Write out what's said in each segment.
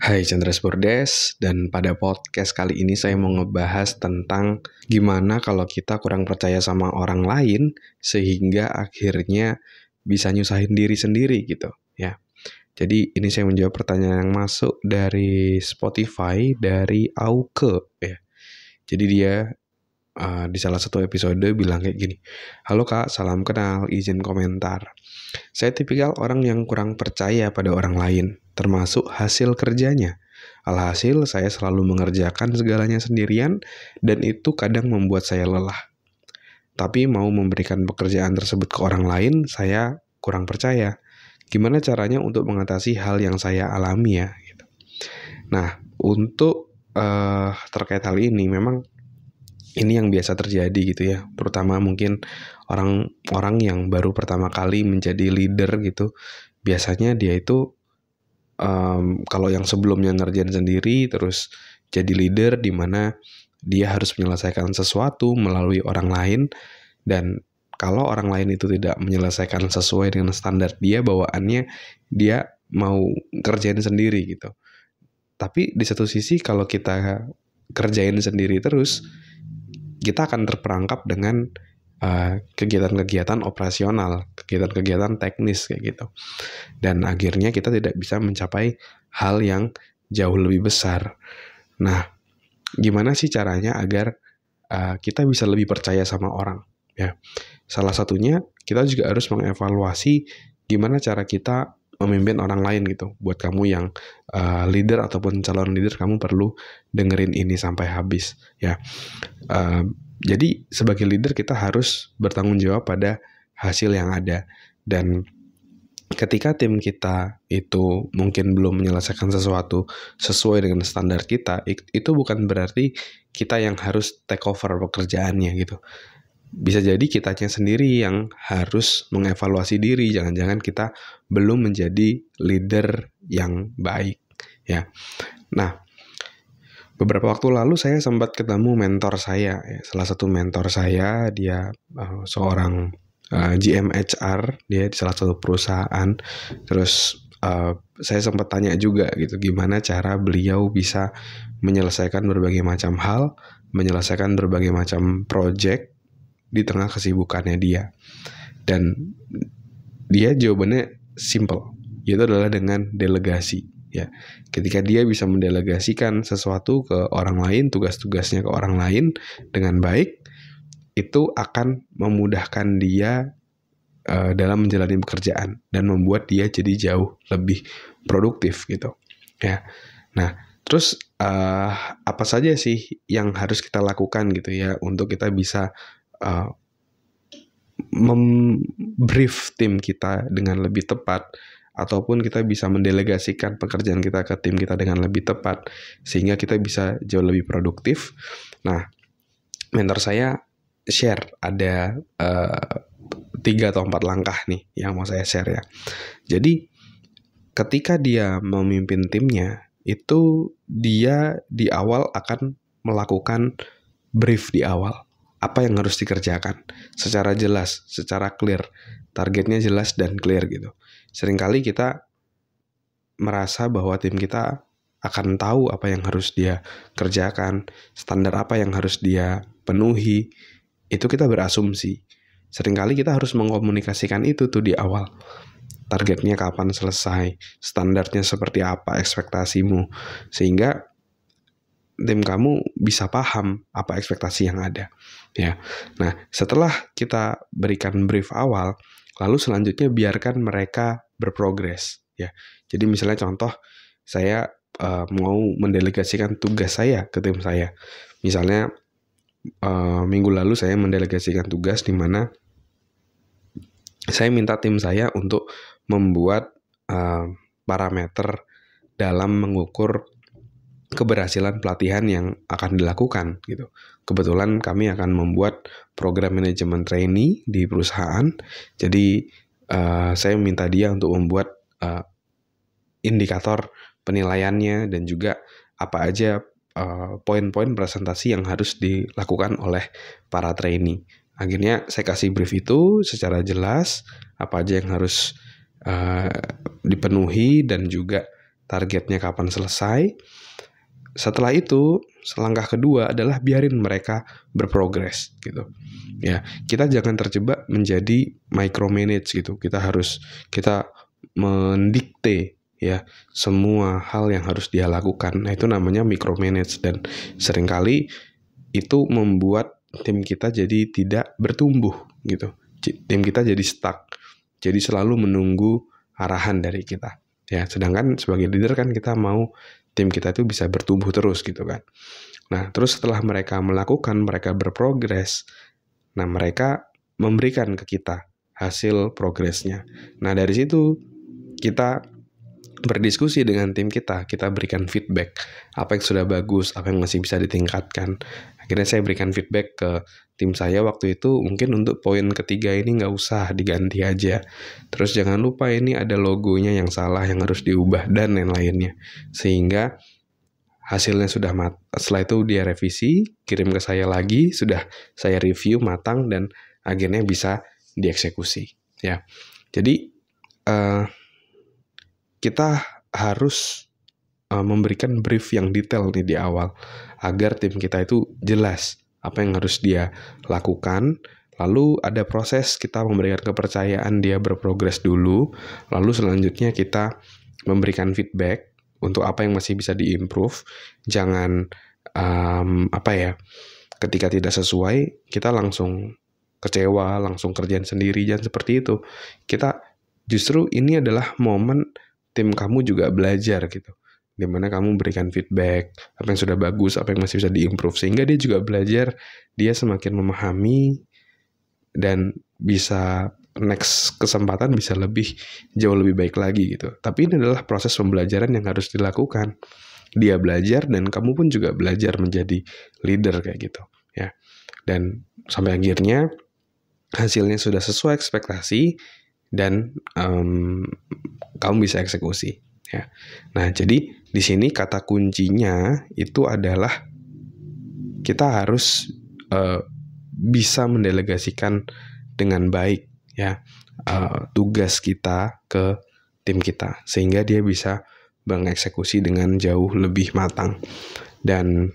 Hai Chandra Spurdes, dan pada podcast kali ini saya mau ngebahas tentang gimana kalau kita kurang percaya sama orang lain sehingga akhirnya bisa nyusahin diri sendiri gitu ya. Jadi ini saya menjawab pertanyaan yang masuk dari Spotify dari Auke ya. Jadi dia di salah satu episode bilang kayak gini. Halo Kak, salam kenal, izin komentar. Saya tipikal orang yang kurang percaya pada orang lain, termasuk hasil kerjanya. Alhasil, saya selalu mengerjakan segalanya sendirian, dan itu kadang membuat saya lelah. Tapi mau memberikan pekerjaan tersebut ke orang lain, saya kurang percaya. Gimana caranya untuk mengatasi hal yang saya alami ya? Gitu. Nah, untuk terkait hal ini, memang ini yang biasa terjadi gitu ya, terutama mungkin orang-orang yang baru pertama kali menjadi leader gitu. Biasanya dia itu kalau yang sebelumnya ngerjain sendiri terus jadi leader di mana dia harus menyelesaikan sesuatu melalui orang lain, dan kalau orang lain itu tidak menyelesaikan sesuai dengan standar dia, bawaannya dia mau kerjain sendiri gitu. Tapi di satu sisi kalau kita kerjain sendiri terus, kita akan terperangkap dengan kegiatan-kegiatan operasional, kegiatan-kegiatan teknis kayak gitu. Dan akhirnya kita tidak bisa mencapai hal yang jauh lebih besar. Nah, gimana sih caranya agar kita bisa lebih percaya sama orang? Ya, salah satunya kita juga harus mengevaluasi gimana cara kita memimpin orang lain gitu. Buat kamu yang leader ataupun calon leader, kamu perlu dengerin ini sampai habis ya. Jadi sebagai leader kita harus bertanggung jawab pada hasil yang ada, dan ketika tim kita itu mungkin belum menyelesaikan sesuatu sesuai dengan standar kita, itu bukan berarti kita yang harus take over pekerjaannya gitu. Bisa jadi kitanya sendiri yang harus mengevaluasi diri, jangan-jangan kita belum menjadi leader yang baik ya. Nah, beberapa waktu lalu saya sempat ketemu mentor saya ya. Salah satu mentor saya, dia seorang GM HR, dia di salah satu perusahaan. Terus saya sempat tanya juga gitu, gimana cara beliau bisa menyelesaikan berbagai macam hal, menyelesaikan berbagai macam project di tengah kesibukannya dia. Dan dia jawabannya simple, yaitu adalah dengan delegasi ya. Ketika dia bisa mendelegasikan sesuatu ke orang lain, tugas-tugasnya ke orang lain dengan baik, itu akan memudahkan dia dalam menjalani pekerjaan dan membuat dia jadi jauh lebih produktif gitu ya. Nah, terus apa saja sih yang harus kita lakukan gitu ya untuk kita bisa membrief tim kita dengan lebih tepat, ataupun kita bisa mendelegasikan pekerjaan kita ke tim kita dengan lebih tepat sehingga kita bisa jauh lebih produktif. Nah, mentor saya share ada 3 atau 4 langkah nih yang mau saya share ya. Jadi ketika dia memimpin timnya, itu dia di awal akan melakukan brief di awal. Apa yang harus dikerjakan secara jelas, secara clear, targetnya jelas dan clear gitu. Seringkali kita merasa bahwa tim kita akan tahu apa yang harus dia kerjakan, standar apa yang harus dia penuhi. Itu kita berasumsi. Seringkali kita harus mengkomunikasikan itu tuh di awal. Targetnya kapan selesai, standarnya seperti apa, ekspektasimu, sehingga tim kamu bisa paham apa ekspektasi yang ada ya. Nah, setelah kita berikan brief awal, lalu selanjutnya biarkan mereka berprogres ya. Jadi misalnya contoh, saya mau mendelegasikan tugas saya ke tim saya. Misalnya minggu lalu saya mendelegasikan tugas di mana saya minta tim saya untuk membuat parameter dalam mengukur keberhasilan pelatihan yang akan dilakukan gitu. Kebetulan kami akan membuat program manajemen trainee di perusahaan. Jadi saya minta dia untuk membuat indikator penilaiannya dan juga apa aja poin-poin presentasi yang harus dilakukan oleh para trainee. Akhirnya saya kasih brief itu secara jelas, apa aja yang harus dipenuhi dan juga targetnya kapan selesai. Setelah itu, langkah kedua adalah biarin mereka berprogres gitu. Ya, kita jangan terjebak menjadi micromanage gitu. Kita mendikte ya semua hal yang harus dia lakukan. Nah, itu namanya micromanage, dan seringkali itu membuat tim kita jadi tidak bertumbuh gitu. Tim kita jadi stuck. Jadi selalu menunggu arahan dari kita. Ya, sedangkan sebagai leader kan kita mau tim kita itu bisa bertumbuh terus gitu kan. Nah, terus setelah mereka melakukan, mereka berprogres, nah mereka memberikan ke kita hasil progresnya. Nah, dari situ kita berdiskusi dengan tim kita berikan feedback, apa yang sudah bagus, apa yang masih bisa ditingkatkan. Akhirnya saya berikan feedback ke tim saya waktu itu, mungkin untuk poin ketiga ini nggak usah, diganti aja. Terus jangan lupa ini ada logonya yang salah yang harus diubah dan lain-lainnya. Sehingga hasilnya sudah setelah itu dia revisi, kirim ke saya lagi, sudah saya review matang dan akhirnya bisa dieksekusi. Ya, jadi kita harus memberikan brief yang detail nih di awal agar tim kita itu jelas apa yang harus dia lakukan. Lalu ada proses kita memberikan kepercayaan dia berprogres dulu, lalu selanjutnya kita memberikan feedback untuk apa yang masih bisa diimprove. Jangan ketika tidak sesuai kita langsung kecewa, langsung kerjain sendiri, jangan seperti itu. Kita justru ini adalah momen tim kamu juga belajar gitu, dimana kamu berikan feedback apa yang sudah bagus, apa yang masih bisa diimprove, sehingga dia juga belajar, dia semakin memahami dan bisa next kesempatan bisa jauh lebih baik lagi gitu. Tapi ini adalah proses pembelajaran yang harus dilakukan. Dia belajar dan kamu pun juga belajar menjadi leader kayak gitu ya. Dan sampai akhirnya hasilnya sudah sesuai ekspektasi dan kamu bisa eksekusi ya. Nah, jadi di sini kata kuncinya itu adalah kita harus bisa mendelegasikan dengan baik ya tugas kita ke tim kita, sehingga dia bisa mengeksekusi dengan jauh lebih matang. Dan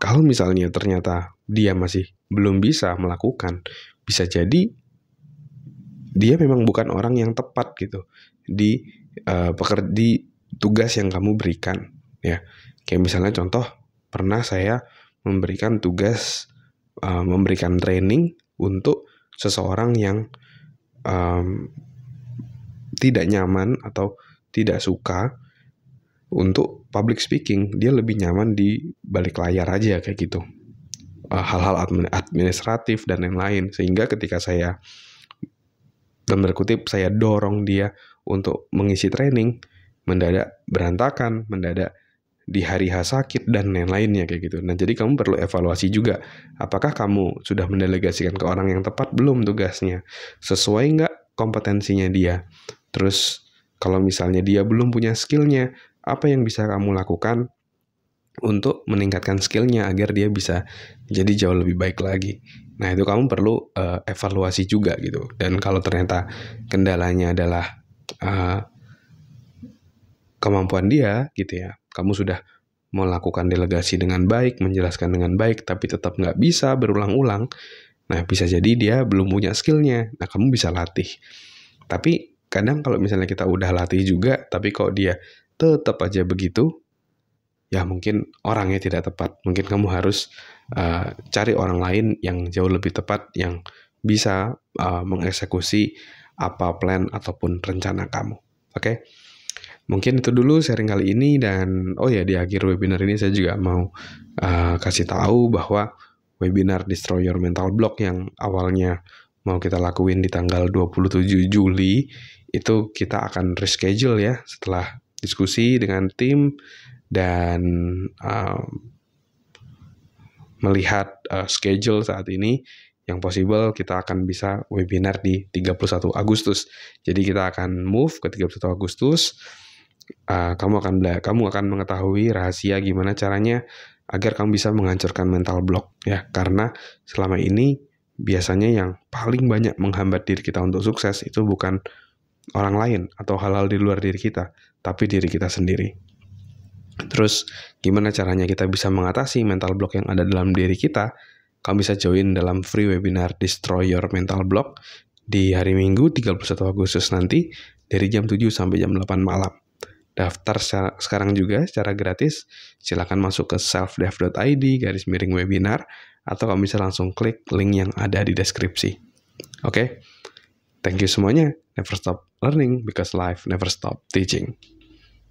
kalau misalnya ternyata dia masih belum bisa melakukan, bisa jadi dia memang bukan orang yang tepat gitu di tugas yang kamu berikan ya. Kayak misalnya contoh, pernah saya memberikan tugas memberikan training untuk seseorang yang tidak nyaman atau tidak suka untuk public speaking. Dia lebih nyaman di balik layar aja kayak gitu, hal-hal administratif dan lain-lain. Sehingga ketika saya dalam kutip saya dorong dia untuk mengisi training, mendadak berantakan, mendadak di hari H sakit dan lain-lainnya kayak gitu. Nah, jadi kamu perlu evaluasi juga, apakah kamu sudah mendelegasikan ke orang yang tepat belum tugasnya, sesuai nggak kompetensinya dia. Terus kalau misalnya dia belum punya skillnya, apa yang bisa kamu lakukan untuk meningkatkan skillnya agar dia bisa jadi jauh lebih baik lagi. Nah, itu kamu perlu evaluasi juga gitu. Dan kalau ternyata kendalanya adalah kemampuan dia gitu ya, kamu sudah melakukan delegasi dengan baik, menjelaskan dengan baik, tapi tetap nggak bisa berulang-ulang, nah bisa jadi dia belum punya skillnya. Nah, kamu bisa latih. Tapi kadang kalau misalnya kita udah latih juga, tapi kok dia tetap aja begitu, ya mungkin orangnya tidak tepat. Mungkin kamu harus cari orang lain yang jauh lebih tepat, yang bisa mengeksekusi apa plan ataupun rencana kamu. Oke? Mungkin itu dulu sharing kali ini. Dan di akhir webinar ini saya juga mau kasih tahu bahwa webinar Destroy Your Mental Block yang awalnya mau kita lakuin di tanggal 27 Juli itu kita akan reschedule ya, setelah diskusi dengan tim dan melihat schedule saat ini yang possible, kita akan bisa webinar di 31 Agustus. Jadi kita akan move ke 31 Agustus. Kamu akan mengetahui rahasia gimana caranya agar kamu bisa menghancurkan mental block ya. Karena selama ini biasanya yang paling banyak menghambat diri kita untuk sukses itu bukan orang lain atau hal-hal di luar diri kita, tapi diri kita sendiri. Terus gimana caranya kita bisa mengatasi mental block yang ada dalam diri kita? Kamu bisa join dalam free webinar Destroy Your Mental Block di hari Minggu 31 Agustus nanti dari jam 7 sampai jam 8 malam. Daftar sekarang juga secara gratis. Silakan masuk ke selfdev.id/webinar atau kamu bisa langsung klik link yang ada di deskripsi. Oke? Thank you semuanya. Never stop learning because life never stop teaching.